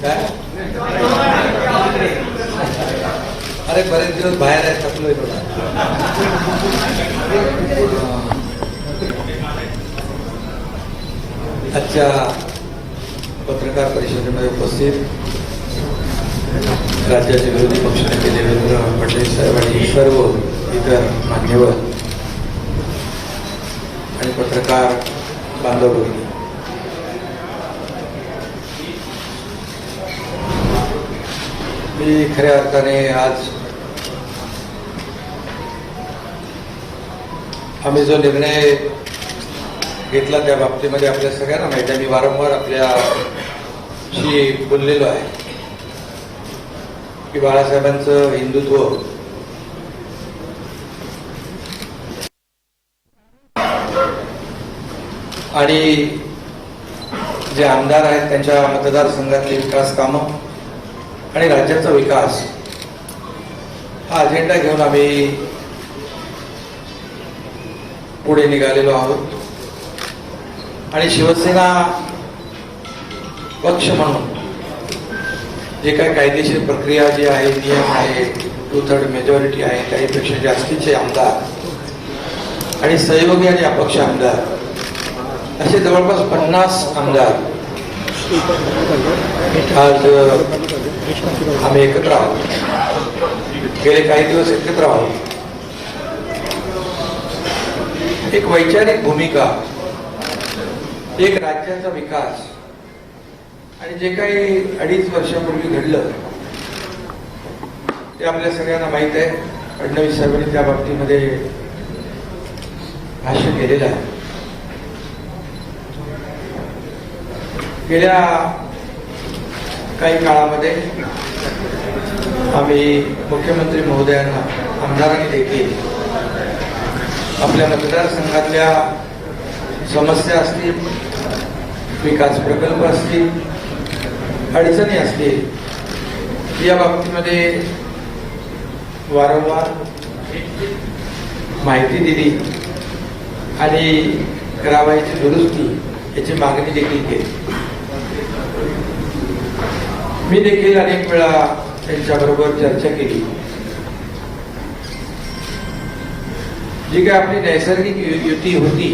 काय अरे बरेच दिवस बाहेर आहे, थकलोय थोडा. आजच्या पत्रकार परिषदेमध्ये उपस्थित राज्याचे विरोधी पक्षनेते देवेंद्र फडणवीस साहेब आणि सर्व इतर मान्यवर आणि पत्रकार बांधव, मी खऱ्या अर्थाने आज आम्ही जो निर्णय घेतला त्या बाबतीमध्ये आपल्या सगळ्यांना माहिती आहे. मी वारंवार आपल्याशी बोललेलो आहे की बाळासाहेबांचं हिंदुत्व आणि जे आमदार आहेत त्यांच्या मतदारसंघातली विकास कामं आणि राज्याचा विकास हा अजेंडा घेऊन आम्ही पुढे निघालेलो आहोत. आणि शिवसेना पक्ष म्हणून जे काही कायदेशीर प्रक्रिया जी आहे, नियम आहे, 2/3 मेजॉरिटी आहे, त्याहीपेक्षा जास्तीचे आमदार आणि सहयोगी आणि अपक्ष आमदार असे जवळपास 50 आमदार आज आम्ही एकत्र आहोत. गेले काही दिवस एकत्र आहोत. एक वैचारिक भूमिका, एक राज्याचा विकास आणि जे काही 2.5 वर्षापूर्वी घडलं ते आपल्या सगळ्यांना माहीत आहे. फडणवीस साहेबांनी त्या बाबतीमध्ये भाष्य केलेलं आहे. गेल्या काही काळामध्ये आम्ही मुख्यमंत्री महोदयांना, आमदारांनी देखील आपल्या मतदारसंघातल्या समस्या असतील, विकास प्रकल्प असतील, अडचणी असतील, या बाबतीमध्ये वारंवार माहिती दिली आणि करावयाची दुरुस्ती याची मागणी देखील केली. मी देखील अनेक वेळा त्यांच्याबरोबर चर्चा केली. जी काय आपली नैसर्गिक युती होती,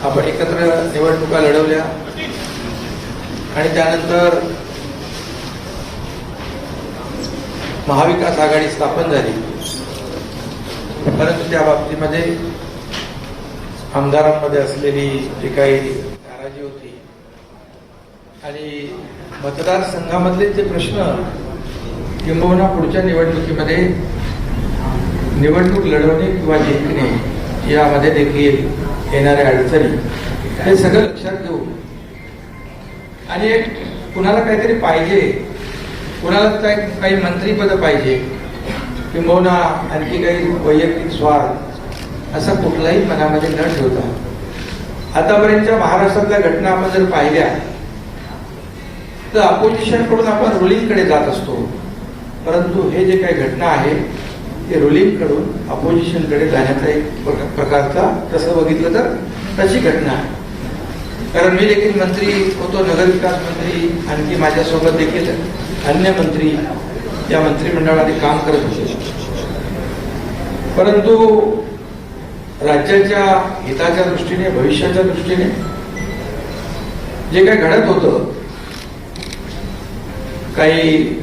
आपण एकत्र निवडणुका लढवल्या आणि त्यानंतर महाविकास आघाडी स्थापन झाली. परंतु त्या बाबतीमध्ये आमदारांमध्ये असलेली जी काही नाराजी होती आणि मतदारसंघामधले जे प्रश्न किंबहुना पुढच्या निवडणुकीमध्ये निवडणूक लढवणे किंवा जिंकणे यामध्ये देखील येणाऱ्या अडचणी, हे सगळं लक्षात घेऊ आणि कुणाला काहीतरी पाहिजे, कुणाला काही मंत्रीपद पाहिजे किंबहुना आणखी काही वैयक्तिक स्वार्थ असा कुठलाही मनामध्ये न ठेवता आतापर्यंतच्या महाराष्ट्रातल्या घटना आपण जर पाहिल्या तर अपोजिशन कडून आपण रुलिंग कडे जात असतो. परंतु हे जे काही घटना आहे ते रुलिंग कडून अपोजिशन कडे जाण्याचा एक प्रकारचा, तसं बघितलं तर तशी घटना आहे. कारण मी देखील मंत्री होतो, नगरविकास मंत्री, आणखी माझ्यासोबत देखील अन्य मंत्री या मंत्रिमंडळाने काम करत होते. परंतु राज्याच्या हिताच्या दृष्टीने, भविष्याच्या दृष्टीने जे काही घडत होतं, काही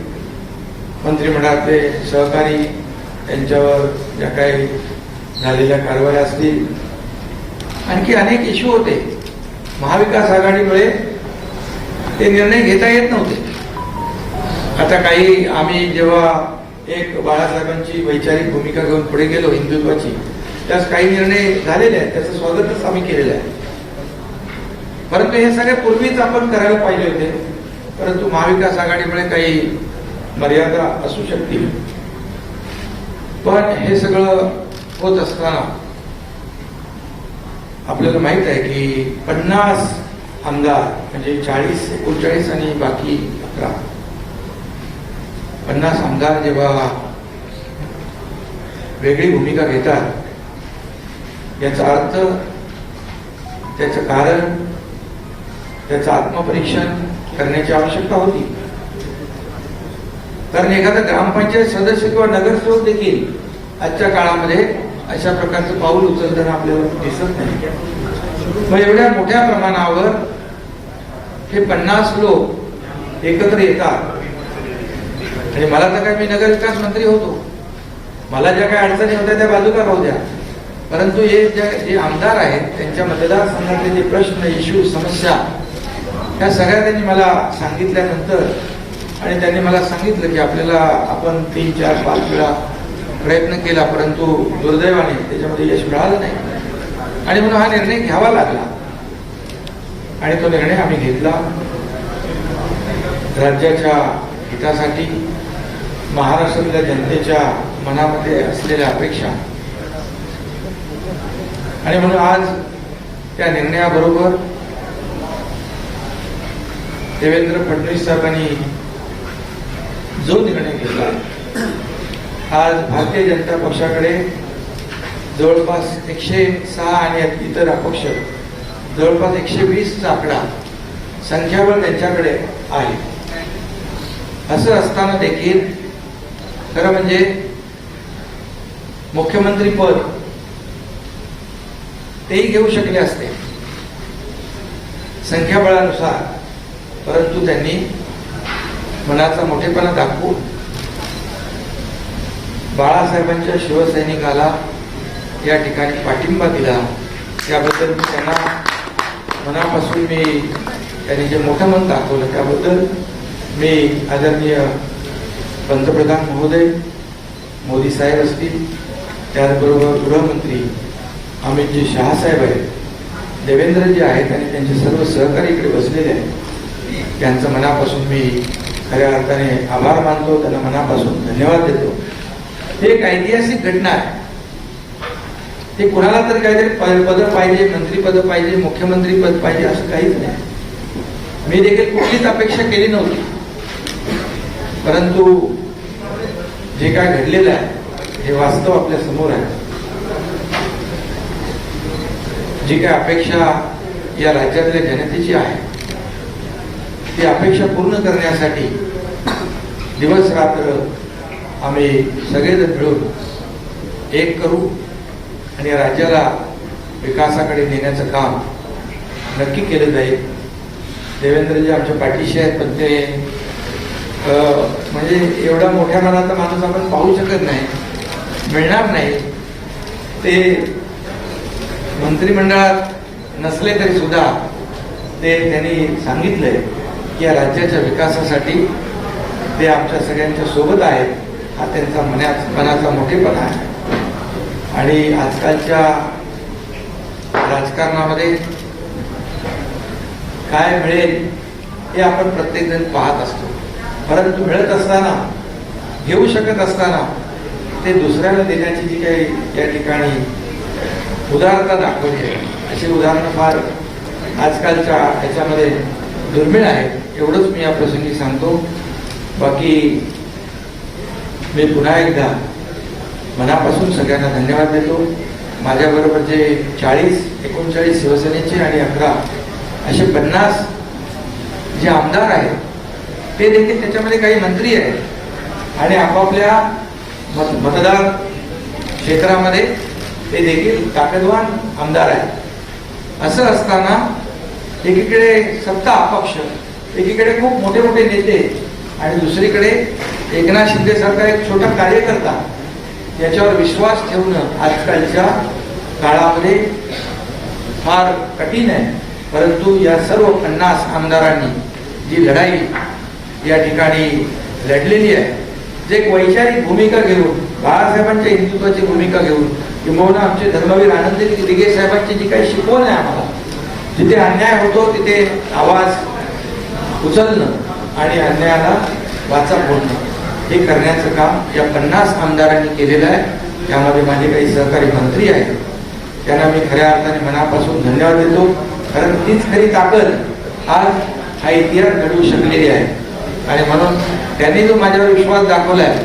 मंत्रिमंडळातले सहकारी यांच्यावर ज्या काही झालेल्या कारवाया असतील, आणखी अनेक इश्यू होते. महाविकास आघाडीमुळे ते निर्णय घेता येत नव्हते. आता काही आम्ही जेव्हा एक बाळासाहेबांची वैचारिक भूमिका घेऊन पुढे गेलो हिंदुत्वाची, त्यास काही निर्णय झालेले आहेत, त्याचं स्वागतच आम्ही केलेलं आहे. परंतु हे सगळे पूर्वीच आपण करायला पाहिजे होते. परंतु महाविकास आघाडीमुळे काही मर्यादा असू शकतील. पण हे सगळं होत असताना आपल्याला माहित आहे की 50 आमदार म्हणजे 40, 39 आणि बाकी 11, 50 आमदार जेव्हा वेगळी भूमिका घेतात, याचा अर्थ, त्याचं कारण, त्याचं आत्मपरीक्षण करण्याची आवश्यकता होती. कारण एखादा ग्रामपंचायत सदस्य किंवा नगरसेवक देखील आजच्या काळामध्ये अशा प्रकारचं पाऊल उचलताना आपल्याला दिसत नाही. मग एवढ्या मोठ्या प्रमाणावर हे 50 लोक एकत्र येतात आणि मला तर काय, मी नगरविकास मंत्री होतो, मला ज्या काही अडचणी होत्या त्या बाजूला राहू द्या, परंतु हे जे आमदार आहेत त्यांच्या मतदारसंघातले जे प्रश्न, इश्यू, समस्या ह्या सगळ्या त्यांनी मला सांगितल्यानंतर आणि त्यांनी मला सांगितलं की आपल्याला आपण 3, 4, 5 वेळा प्रयत्न केला, परंतु दुर्दैवाने त्याच्यामध्ये यश मिळालं नाही आणि म्हणून हा निर्णय घ्यावा लागला. आणि तो निर्णय आम्ही घेतला राज्याच्या हितासाठी, महाराष्ट्रातल्या जनतेच्या मनामध्ये असलेल्या अपेक्षा, आणि म्हणून आज त्या निर्णयाबरोबर देवेंद्र फडणवीस साहेबांनी जो निर्णय घेतला, आज भारतीय जनता पक्षाकडे जवळपास 106 आणि इतर अपक्ष जवळपास 120चा आकडा संख्याबळ त्यांच्याकडे आहे. असं असताना देखील खरं म्हणजे मुख्यमंत्री पद तेही घेऊ शकले असते संख्याबळानुसार, परंतु त्यांनी मनाचा मोठेपणा दाखवून बाळासाहेबांच्या शिवसैनिकाला या ठिकाणी पाठिंबा दिला. त्याबद्दल मी त्यांना मनापासून, मी त्यांनी जे मोठं मन दाखवलं त्याबद्दल मी आदरणीय पंतप्रधान महोदय मोदी साहेब असतील, त्याचबरोबर गृहमंत्री अमितजी शहा साहेब आहेत, देवेंद्रजी आहेत आणि त्यांचे सर्व सहकारी इकडे बसलेले आहेत, त्यांचं मनापासून मी खऱ्या अर्थाने आभार मानतो, त्यांना मनापासून धन्यवाद देतो. हे एक ऐतिहासिक घटना आहे. ते कुणाला तर काहीतरी पद पाहिजे, मंत्रीपद पाहिजे, मुख्यमंत्री पद पाहिजे असं काहीच नाही. मी देखील कुठलीच अपेक्षा केली नव्हती, परंतु जे काय घडलेलं आहे हे वास्तव आपल्या समोर आहे. जी काय अपेक्षा या राज्यातल्या जनतेची आहे ती अपेक्षा पूर्ण करण्यासाठी दिवस रात्र आम्ही सगळेजण मिळून एक करू आणि राज्याला विकासाकडे नेण्याचं काम नक्की केलं जाईल. देवेंद्रजी आमच्या पाठीशी आहेत, पण ते म्हणजे एवढा मोठ्या मनाचा माणूस आपण पाहू शकत नाही, मिळणार नाही. ते मंत्रिमंडळात नसले तरी सुद्धा ते त्यांनी सांगितलंय की या राज्याच्या विकासासाठी ते आमच्या सगळ्यांच्या सोबत आहेत. हा त्यांचा मनाचा मोठेपणा आहे. आणि आजकालच्या राजकारणामध्ये काय मिळेल हे आपण प्रत्येक जण पाहत असतो, परंतु मिळत असताना, घेऊ शकत असताना ते दुसऱ्याला देण्याची जी काही या ठिकाणी उदारता दाखवली आहे, अशी उदाहरणं फार आजकालच्या ह्याच्यामध्ये दुर्मिळ आहेत. एवढंच मी या प्रसंगी सांगतो. बाकी मी पुन्हा एकदा मनापासून सगळ्यांना धन्यवाद देतो. माझ्याबरोबर जे 39 शिवसेनेचे आणि 11 असे 50 जे आमदार आहेत ते देखील, त्याच्यामध्ये काही मंत्री आहेत आणि आपापल्या मतदार क्षेत्रामध्ये ते देखील ताकदवान आमदार आहेत. असं असताना एकीकडे सत्ता अपक्ष, एकीकडे खूप मोठे मोठे नेते आणि दुसरीकडे एकनाथ शिंदे सारखा एक छोटा कार्यकर्ता, याच्यावर विश्वास ठेवणं आजकालच्या काळामध्ये फार कठीण आहे. परंतु या सर्व 50 आमदारांनी जी लढाई या ठिकाणी लढलेली आहे, जे एक वैचारिक भूमिका घेऊन, बाळासाहेबांच्या हिंदुत्वाची भूमिका घेऊन, किंबहुना आमचे धर्मवीर आनंद दिघे साहेबांची जी काही शिकवण आहे आम्हाला, जिथे अन्याय होतो तिथे आवाज उचलणं आणि अन्यायाला वाचा फोडणं, हे करण्याचं काम या 50 आमदारांनी केलेलं आहे. त्यामध्ये माझे काही सहकारी मंत्री आहेत, त्यांना मी खऱ्या अर्थाने मनापासून धन्यवाद देतो. कारण तीच खरी ताकद आज हा इतिहास घडवू शकलेली आहे. आणि म्हणून त्यांनी जो माझ्यावर विश्वास दाखवलाय,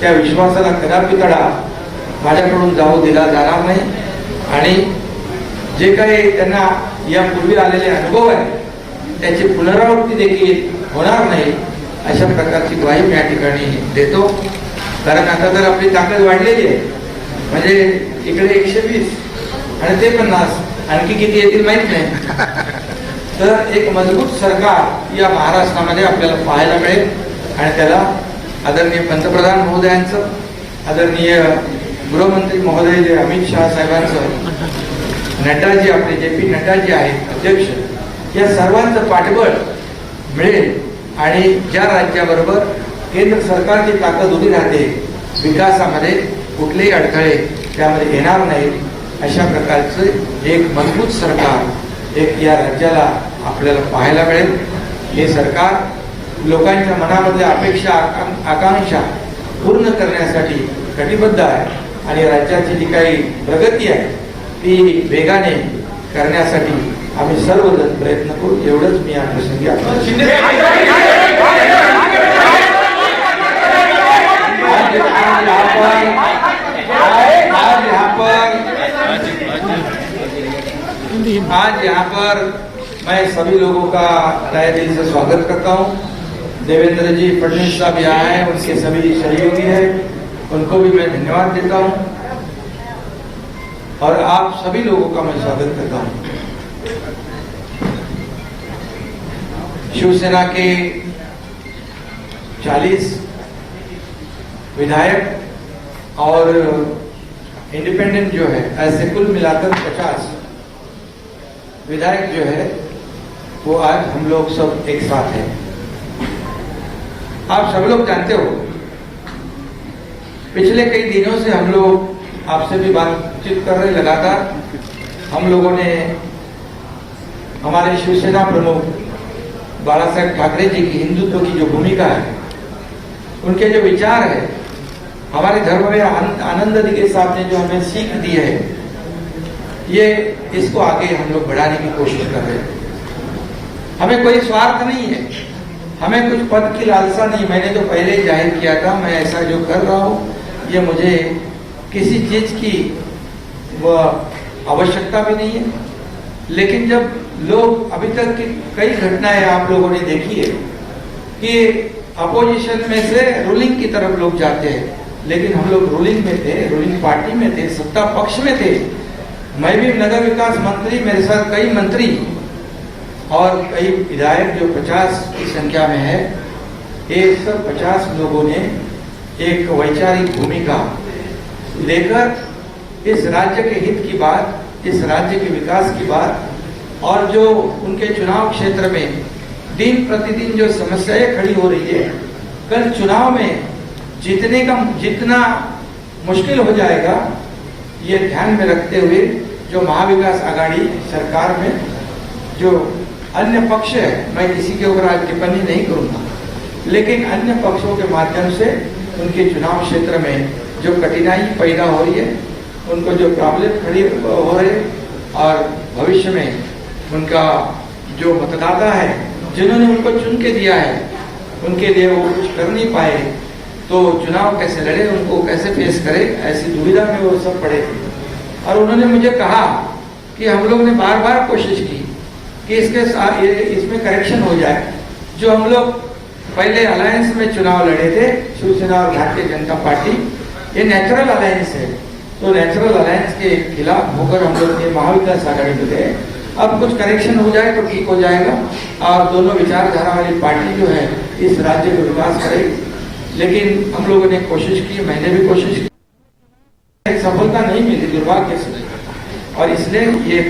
त्या विश्वासाला कदापि तडा माझ्याकडून जाऊ दिला जाणार नाही. आणि जे काही त्यांना यापूर्वी आलेले अनुभव आहेत त्याची पुनरावृत्ती देखील होणार नाही. अशा प्रकारची ग्वाही मी या ठिकाणी देतो. कारण आता तर आपली ताकद वाढलेली आहे, म्हणजे इकडे 120 आणि ते 50, आणखी किती येतील माहित नाही. तर एक मजबूत सरकार या महाराष्ट्रामध्ये आपल्याला पाहायला मिळेल आणि त्याला आदरणीय पंतप्रधान महोदयांचं, आदरणीय गृहमंत्री महोदय जे अमित शहा साहेबांचं, नड्डाजी आपले JP नड्डाजी आहेत अध्यक्ष, या सर्वांचं पाठबळ मिळेल आणि ज्या राज्याबरोबर केंद्र सरकारची ताकद उभी राहते विकासामध्ये कुठलेही अडथळे त्यामध्ये येणार नाही, अशा प्रकारचं एक मजबूत सरकार एक या राज्याला आपल्याला पाहायला मिळेल. हे सरकार लोकांच्या मनामधल्या अपेक्षा आकांक्षा पूर्ण करण्यासाठी कटिबद्ध आहे आणि राज्याची जी काही प्रगती आहे ती वेगाने करण्यासाठी आम्ही सर्वजण प्रयत्न करू, एवढंच मी या प्रसंगी आज यहाँ पर मैं सभी लोगों का तहे दिल से स्वागत करता हूँ. देवेंद्र जी फडणवीस साहब यहाँ हैं, उनके सभी सहयोगी हैं, उनको भी मैं धन्यवाद देता हूँ और आप सभी लोगों का मैं स्वागत करता हूँ. शिवसेना के 40 विधायक और इंडिपेंडेंट जो है, ऐसे कुल मिलाकर 50 विधायक जो है वो आज हम लोग सब एक साथ हैं. आप सब लोग जानते हो पिछले कई दिनों से हम लोग आपसे भी बातचीत कर रहे लगातार. हम लोगों ने हमारे शिवसेना प्रमुख बाला साहेब ठाकरे जी की हिंदुत्व की जो भूमिका है, उनके जो विचार है, हमारे धर्म में आनंद दिगे साहब ने जो हमें सीख दी है, ये इसको आगे हम लोग बढ़ाने की कोशिश कर रहे हैं. हमें कोई स्वार्थ नहीं है, हमें कुछ पद की लालसा नहीं. मैंने तो पहले ही जाहिर किया था मैं ऐसा जो कर रहा हूँ ये मुझे किसी चीज की आवश्यकता भी नहीं है. लेकिन जब लोग अभी तक की कई घटनाएं आप लोगों ने देखी है कि अपोजिशन में से रूलिंग की तरफ लोग जाते हैं, लेकिन हम लोग रूलिंग में थे, रूलिंग पार्टी में थे, सत्ता पक्ष में थे. मैं भी नगर विकास मंत्री, मेरे साथ कई मंत्री और कई विधायक जो 50 की संख्या में है, ये सब 50 लोगों ने एक वैचारिक भूमिका लेकर इस राज्य के हित की बात, इस राज्य के विकास की बात और जो उनके चुनाव क्षेत्र में दिन प्रतिदिन जो समस्याएं खड़ी हो रही है, कल चुनाव में जीतने का जितना मुश्किल हो जाएगा, ये ध्यान में रखते हुए जो महाविकास आघाड़ी सरकार में जो अन्य पक्ष है, मैं किसी के ऊपर आज टिप्पणी नहीं करूंगा, लेकिन अन्य पक्षों के माध्यम से उनके चुनाव क्षेत्र में जो कठिनाई पैदा हो रही है, उनको जो प्रॉब्लम खड़ी हो रहे और भविष्य में उनका जो मतदाता है जिन्होंने उनको चुन के दिया है, उनके लिए वो कुछ कर नहीं पाए तो चुनाव कैसे लड़े, उनको कैसे फेस करे, ऐसी दुविधा में वो सब पड़े थे. और उन्होंने मुझे कहा कि हम लोग ने बार बार कोशिश की कि इसके साथ इसमें करेक्शन हो जाए. जो हम लोग पहले अलायंस में चुनाव लड़े थे, शिवसेना और भारतीय जनता पार्टी, ये नेचुरल अलायंस है, तो नेचुरल अलायंस के खिलाफ होकर हम लोग ने महाविकास आघाड़ी में गए. अब कुछ करेक्शन हो जाए तो ठीक हो जाएगा और दोनों विचारधारा वाली पार्टी जो है इस राज्य का विकास करेगी. लेकिन हम लोगों ने कोशिश की, मैंने भी कोशिश की, सफलता नहीं मिली दुर्भाग्य से. और इसलिए ये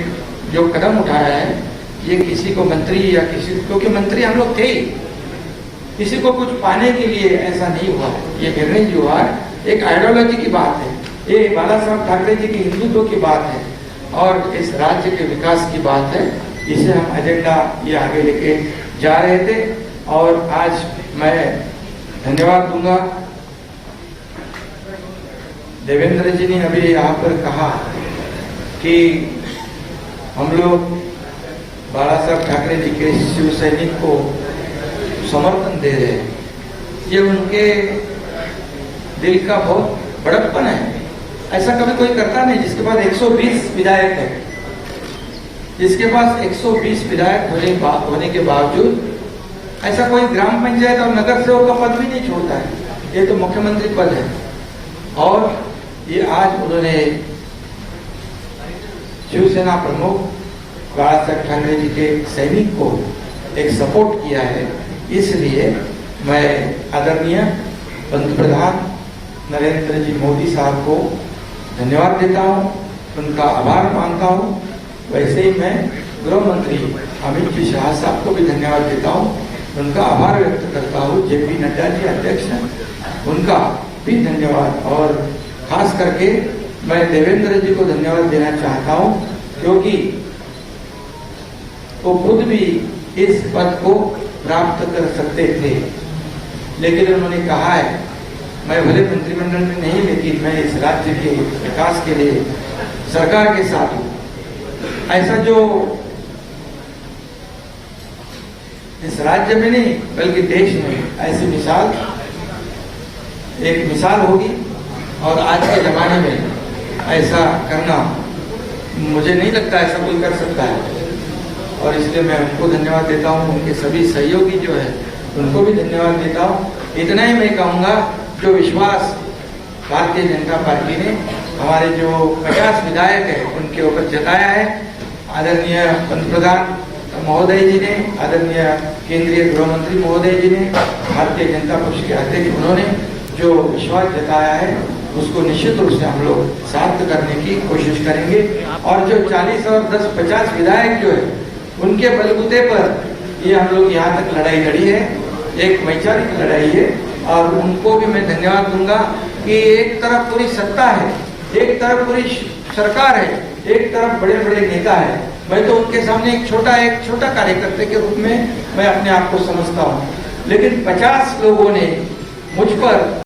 जो कदम उठाया है ये किसी को मंत्री या किसी, क्योंकि मंत्री हम लोग थे ही, किसी को कुछ पाने के लिए ऐसा नहीं हुआ. ये निर्णय जो हुआ एक आइडियोलॉजी की बात है, ये बाला साहब ठाकरे जी की हिंदुत्व की बात है और इस राज्य के विकास की बात है. इसे हम एजेंडा ये आगे लेके जा रहे थे और आज मैं धन्यवाद दूंगा. देवेंद्र जी ने अभी यहाँ पर कहा कि हम लोग बाला साहब ठाकरे जी के शिव सैनिक को समर्थन दे रहे हैं. ये उनके दिल का बहुत बड़प्पन है. ऐसा कभी कोई करता नहीं जिसके पास 120 विधायक है, जिसके पास 120 विधायक होने के बावजूद ऐसा कोई ग्राम पंचायत और नगर सेवक का पद भी नहीं छोड़ता है, ये तो मुख्यमंत्री पद है। और ये आज उन्होंने शिवसेना प्रमुख बाला साहेब ठाकरे जी के सैनिक को एक सपोर्ट किया है, इसलिए मैं आदरणीय पंतप्रधान नरेंद्र जी मोदी साहब को धन्यवाद देता हूँ, उनका आभार मानता हूँ। वैसे ही मैं गृह मंत्री अमित जी शाह साहब को भी धन्यवाद देता हूँ, उनका आभार व्यक्त करता हूँ। जेपी नड्डा जी अध्यक्ष हैं, उनका भी धन्यवाद। और खास करके मैं देवेंद्र जी को धन्यवाद देना चाहता हूँ, क्योंकि वो खुद भी इस पद को प्राप्त कर सकते थे, लेकिन उन्होंने कहा है मैं भले मंत्रिमंडल में नहीं, लेकिन मैं इस राज्य के विकास के लिए सरकार के साथ हूँ। ऐसा जो इस राज्य में नहीं बल्कि देश में ऐसी मिसाल एक मिसाल होगी, और आज के जमाने में ऐसा करना मुझे नहीं लगता ऐसा कोई कर सकता है। और इसलिए मैं उनको धन्यवाद देता हूँ, उनके सभी सहयोगी जो है उनको भी धन्यवाद देता हूँ। इतना ही मैं कहूँगा, जो विश्वास भारतीय जनता पार्टी ने हमारे जो 50 विधायक है उनके ऊपर जताया है, आदरणीय पंतप्रधान महोदय जी ने, आदरणीय केंद्रीय गृह मंत्री महोदय जी ने, भारतीय जनता पक्ष के अध्यक्ष उन्होंने जो विश्वास जताया है उसको निश्चित रूप से हम लोग सार्थ करने की कोशिश करेंगे। और जो 40 और 10-50 विधायक जो है उनके बलबूते पर ये हम लोग यहाँ तक लड़ाई लड़ी है, एक वैचारिक लड़ाई है। और उनको भी मैं धन्यवाद दूंगा कि एक तरफ पूरी सत्ता है, एक तरफ पूरी सरकार है, एक तरफ बड़े बड़े नेता है। मैं तो उनके सामने एक छोटा कार्यकर्ता के रूप में मैं अपने आप को समझता हूँ, लेकिन 50 लोगों ने मुझ पर